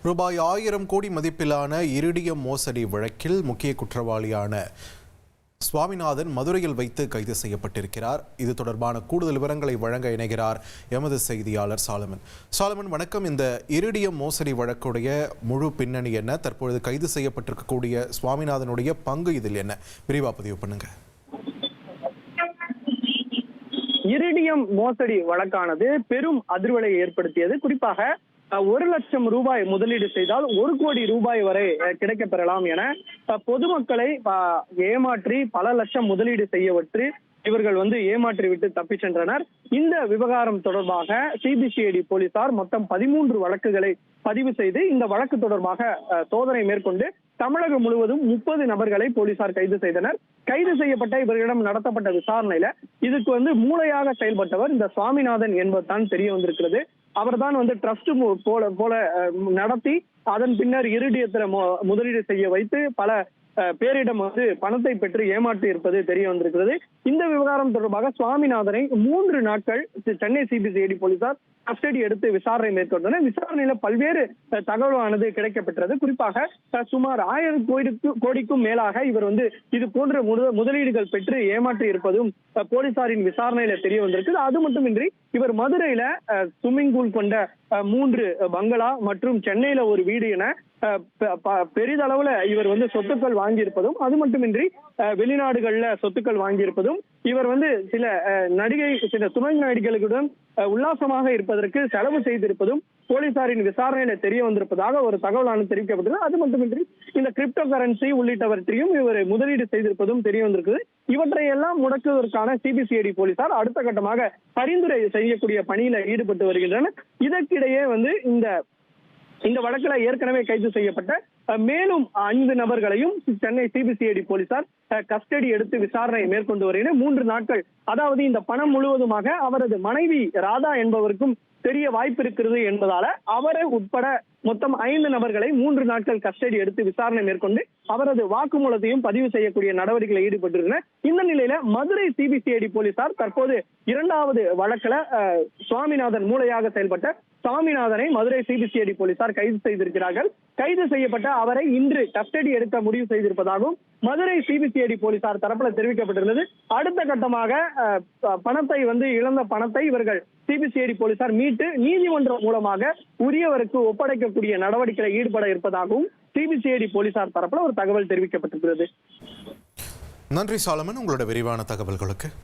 ரூபாய் 1000 கோடி மதிப்பிலான இரிடியம் மோசடி வழக்கில் முக்கிய குற்றவாளியான சுவாமிநாதன் மதுரையில் வைத்து கைது செய்யப்பட்டிருக்கிறார். இது தொடர்பான கூடுதல் விவரங்களை வழங்க இணைகிறார் எமது செய்தியாளர் சாலமன். வணக்கம். இந்த இரிடியம் மோசடி வழக்குடைய முழு பின்னணி என்ன? தற்பொழுது கைது செய்யப்பட்டிருக்கக்கூடிய சுவாமிநாதனுடைய பங்கு இதில் என்ன? விரிவா பதிவு பண்ணுங்க. இரிடியம் மோசடி வழக்கானது பெரும் அதிர்வலை ஏற்படுத்தியது. குறிப்பாக 1 லட்சம் ரூபாய் முதலீடு செய்தால் 1 கோடி ரூபாய் வரை கிடைக்கப் பெறலாம் என பொதுமக்களை ஏமாற்றி பல லட்சம் முதலீடு செய்யவற்று இவர்கள் ஏமாற்றி விட்டு தப்பி சென்றனர். இந்த விவகாரம் தொடர்பாக சிபிசிஐடி போலீசார் மொத்தம் 13 வழக்குகளை பதிவு செய்து இந்த வழக்கு தொடர்பாக சோதனை மேற்கொண்டு தமிழகம் முழுவதும் 30 நபர்களை போலீசார் கைது செய்தனர். கைது செய்யப்பட்ட இவர்களிடம் நடத்தப்பட்ட விசாரணையில இதுக்கு மூளையாக செயல்பட்டவர் இந்த சுவாமிநாதன் என்பதுதான் தெரிய வந்திருக்கிறது. அவர்தான் ட்ரஸ்ட் போல நடத்தி அதன் பின்னர் இரிடியத்துல முதலீடு செய்ய வைத்து பல பேரிடம் பணத்தை பெற்று ஏமாற்றி இருப்பது தெரிய வந்திருக்கிறது. இந்த விவகாரம் தொடர்பாக சுவாமிநாதனை 3 நாட்கள் சென்னை சிபிசிஐடி போலீசார் கஸ்டடி எடுத்து விசாரணை மேற்கொண்டனர். விசாரணையில பல்வேறு தகவலானது கிடைக்கப்பெற்றது. குறிப்பாக சுமார் 1000 கோடிக்கும் மேலாக இவர் இது போன்ற முதலீடுகள் பெற்று ஏமாற்றி இருப்பதும் போலீசாரின் விசாரணையில தெரிய வந்திருக்கு. அது மட்டுமின்றி இவர் மதுரையில ஸ்விம்மிங் பூல் கொண்ட 3 பங்களா மற்றும் சென்னையில ஒரு வீடு என பெரிதளவுல இவர் சொத்துக்கள் வாங்கியிருப்பதும், அது மட்டுமின்றி வெளிநாடுகள்ல சொத்துக்கள் வாங்கியிருப்பதும், இவர் சில துணை நடிகைகளுடன் உல்லாசமாக இருப்பதற்கு செலவு செய்திருப்பதும் போலீசாரின் விசாரணையில தெரிய வந்திருப்பதாக ஒரு தகவலானது தெரிவிக்கப்பட்டது. அது மட்டுமின்றி இந்த கிரிப்டோ கரன்சி உள்ளிட்டவற்றையும் இவர் முதலீடு செய்திருப்பதும் தெரிய வந்திருக்குது. இவற்றையெல்லாம் முடக்குவதற்கான சிபிசிஐடி போலீசார் அடுத்த கட்டமாக பரிந்துரை செய்யக்கூடிய பணியில ஈடுபட்டு வருகின்றனர். இதற்கிடையே இந்த வழக்குல ஏற்கனவே கைது செய்யப்பட்ட மேலும் 5 நபர்களையும் சென்னை சிபிசிஐடி போலீசார் கஸ்டடி எடுத்து விசாரணை மேற்கொண்டு வருகின்றனர். 3 நாட்கள், அதாவது இந்த பணம் முழுவதுமாக அவரது மனைவி ராதா என்பவருக்கும் தெரிய வாய்ப்பு இருக்கிறது என்பதால அவரை உட்பட மொத்தம் 5 நபர்களை 3 நாட்கள் கஸ்டடி எடுத்து விசாரணை மேற்கொண்டு அவரது வாக்குமூலத்தையும் பதிவு செய்யக்கூடிய நடவடிக்கையில் ஈடுபட்டிருந்தனர். இந்த நிலையில மதுரை சிபிசிஐடி போலீசார் தற்போது 2வது வழக்குல சுவாமிநாதன் மூளையாக செயல்பட்ட சுவாமிநாதனை மதுரை சிபிசிஐடி போலீசார் கைது செய்திருக்கிறார்கள். கைது செய்யப்பட்ட அவரை இன்று கஸ்டடி எடுக்க முடிவு செய்திருப்பதாகவும் மதுரை சிபிசிஐடி போலீசார் தரப்புல தெரிவிக்கப்பட்டிருந்தது. அடுத்த கட்டமாக பணத்தை இழந்த பணத்தை இவர்கள் சிபிசிஐடி போலீசார் மீட்டு நீதிமன்றம் மூலமாக உரியவருக்கு ஒப்படைக்கக்கூடிய நடவடிக்கையில் ஈடுபட இருப்பதாகவும் சிபிசிஐடி போலீசார் தரப்புல ஒரு தகவல் தெரிவிக்கப்பட்டிருக்கிறது. நன்றி சாலமன், உங்களோட விரிவான தகவல்களுக்கு.